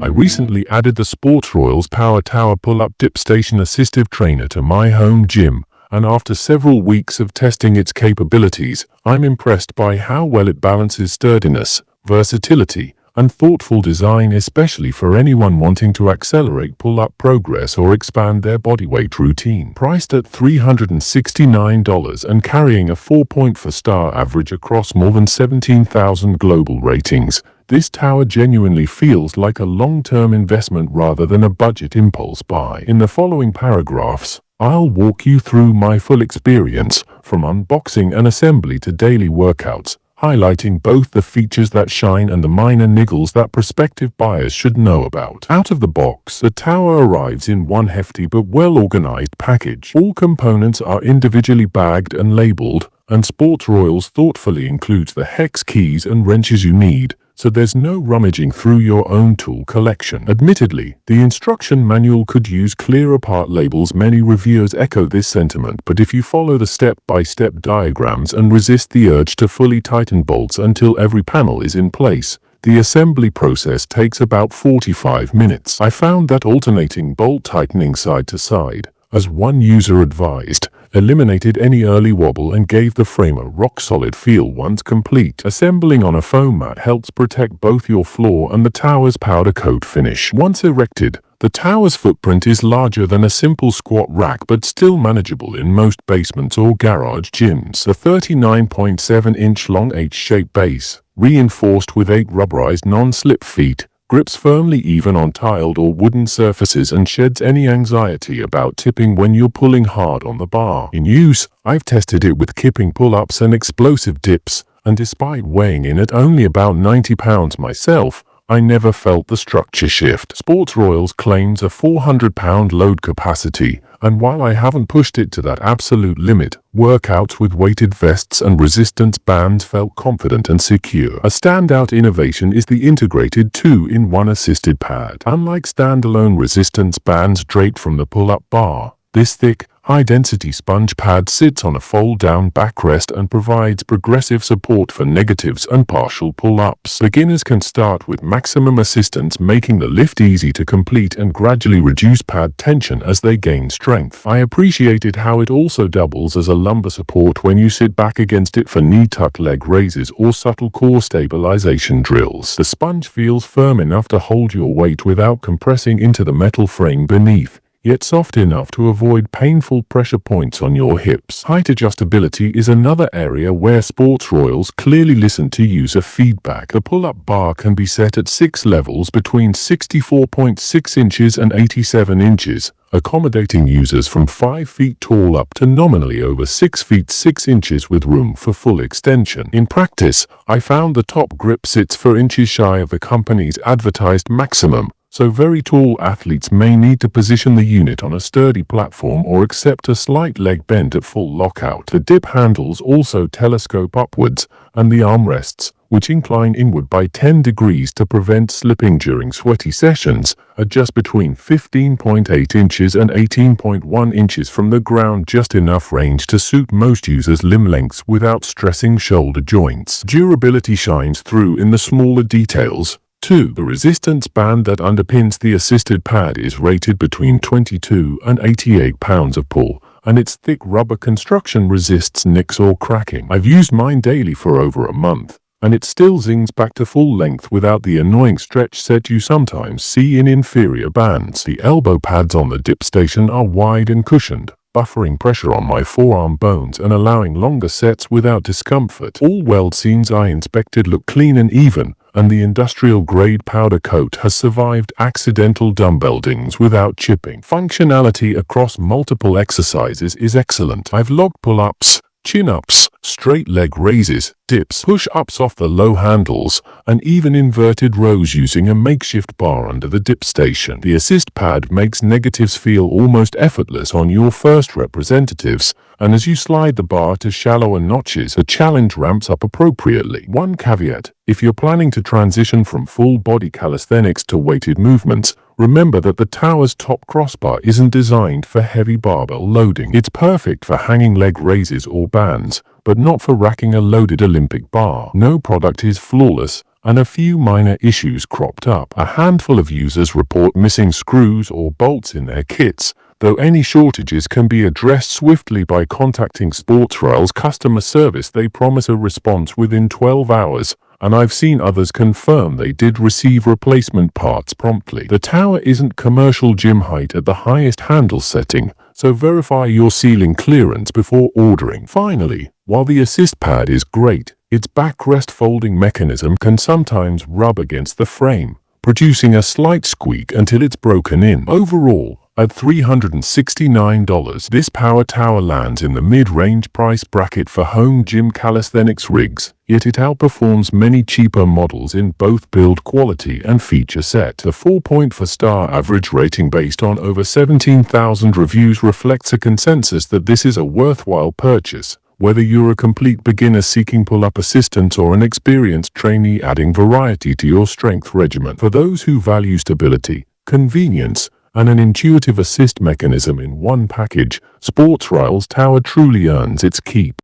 I recently added the Sportsroyals Power Tower pull-up dip station assistive trainer to my home gym, and after several weeks of testing its capabilities, I'm impressed by how well it balances sturdiness, versatility, and thoughtful design, especially for anyone wanting to accelerate pull-up progress or expand their bodyweight routine. Priced at $369 and carrying a 4.4-star average across more than 17,000 global ratings, this tower genuinely feels like a long-term investment rather than a budget impulse buy. In the following paragraphs, I'll walk you through my full experience, from unboxing and assembly to daily workouts, highlighting both the features that shine and the minor niggles that prospective buyers should know about. Out of the box, the tower arrives in one hefty but well-organized package. All components are individually bagged and labeled, and Sportsroyals thoughtfully includes the hex keys and wrenches you need, so there's no rummaging through your own tool collection. Admittedly, the instruction manual could use clearer part labels. Many reviewers echo this sentiment, but if you follow the step-by-step diagrams and resist the urge to fully tighten bolts until every panel is in place, the assembly process takes about 45 minutes. I found that alternating bolt tightening side to side, as one user advised, eliminated any early wobble and gave the frame a rock-solid feel once complete. Assembling on a foam mat helps protect both your floor and the tower's powder coat finish. Once erected, the tower's footprint is larger than a simple squat rack but still manageable in most basements or garage gyms. The 39.7-inch long H-shaped base, reinforced with 8 rubberized non-slip feet, grips firmly even on tiled or wooden surfaces and sheds any anxiety about tipping when you're pulling hard on the bar. In use, I've tested it with kipping pull-ups and explosive dips, and despite weighing in at only about 90 pounds myself, I never felt the structure shift. Sportsroyals claims a 400-pound load capacity, and while I haven't pushed it to that absolute limit, workouts with weighted vests and resistance bands felt confident and secure. A standout innovation is the integrated 2-in-1 assisted pad. Unlike standalone resistance bands draped from the pull-up bar, this thick, high-density sponge pad sits on a fold-down backrest and provides progressive support for negatives and partial pull-ups. Beginners can start with maximum assistance, making the lift easy to complete and gradually reduce pad tension as they gain strength. I appreciated how it also doubles as a lumbar support when you sit back against it for knee-tuck leg raises or subtle core stabilization drills. The sponge feels firm enough to hold your weight without compressing into the metal frame beneath, yet soft enough to avoid painful pressure points on your hips. Height adjustability is another area where Sportsroyals clearly listen to user feedback. The pull-up bar can be set at 6 levels between 64.6 inches and 87 inches, accommodating users from 5 feet tall up to nominally over 6 feet 6 inches with room for full extension. In practice, I found the top grip sits 4 inches shy of the company's advertised maximum, so very tall athletes may need to position the unit on a sturdy platform or accept a slight leg bend at full lockout. The dip handles also telescope upwards, and the armrests, which incline inward by 10 degrees to prevent slipping during sweaty sessions, adjust between 15.8 inches and 18.1 inches from the ground, just enough range to suit most users' limb lengths without stressing shoulder joints. Durability shines through in the smaller details. 2. The resistance band that underpins the assisted pad is rated between 22 and 88 pounds of pull, and its thick rubber construction resists nicks or cracking. I've used mine daily for over a month, and it still zings back to full length without the annoying stretch set you sometimes see in inferior bands. The elbow pads on the dip station are wide and cushioned, buffering pressure on my forearm bones and allowing longer sets without discomfort. All weld seams I inspected look clean and even, and the industrial-grade powder coat has survived accidental dumbbell dings without chipping. Functionality across multiple exercises is excellent. I've logged pull-ups, chin-ups, straight leg raises, dips, push-ups off the low handles, and even inverted rows using a makeshift bar under the dip station. The assist pad makes negatives feel almost effortless on your first representatives, and as you slide the bar to shallower notches, the challenge ramps up appropriately. One caveat: if you're planning to transition from full-body calisthenics to weighted movements, remember that the tower's top crossbar isn't designed for heavy barbell loading. It's perfect for hanging leg raises or bands, but not for racking a loaded Olympic bar. No product is flawless, and a few minor issues cropped up. A handful of users report missing screws or bolts in their kits, though any shortages can be addressed swiftly by contacting Sportsroyals customer service. They promise a response within 12 hours, and I've seen others confirm they did receive replacement parts promptly. The tower isn't commercial gym height at the highest handle setting, so verify your ceiling clearance before ordering. Finally, while the assist pad is great, its backrest folding mechanism can sometimes rub against the frame, producing a slight squeak until it's broken in. Overall, at $369, this power tower lands in the mid-range price bracket for home gym calisthenics rigs, yet it outperforms many cheaper models in both build quality and feature set. The 4.4-star average rating based on over 17,000 reviews reflects a consensus that this is a worthwhile purchase, whether you're a complete beginner seeking pull-up assistance or an experienced trainee adding variety to your strength regimen. For those who value stability, convenience, and an intuitive assist mechanism in one package, Sportsroyals Tower truly earns its keep.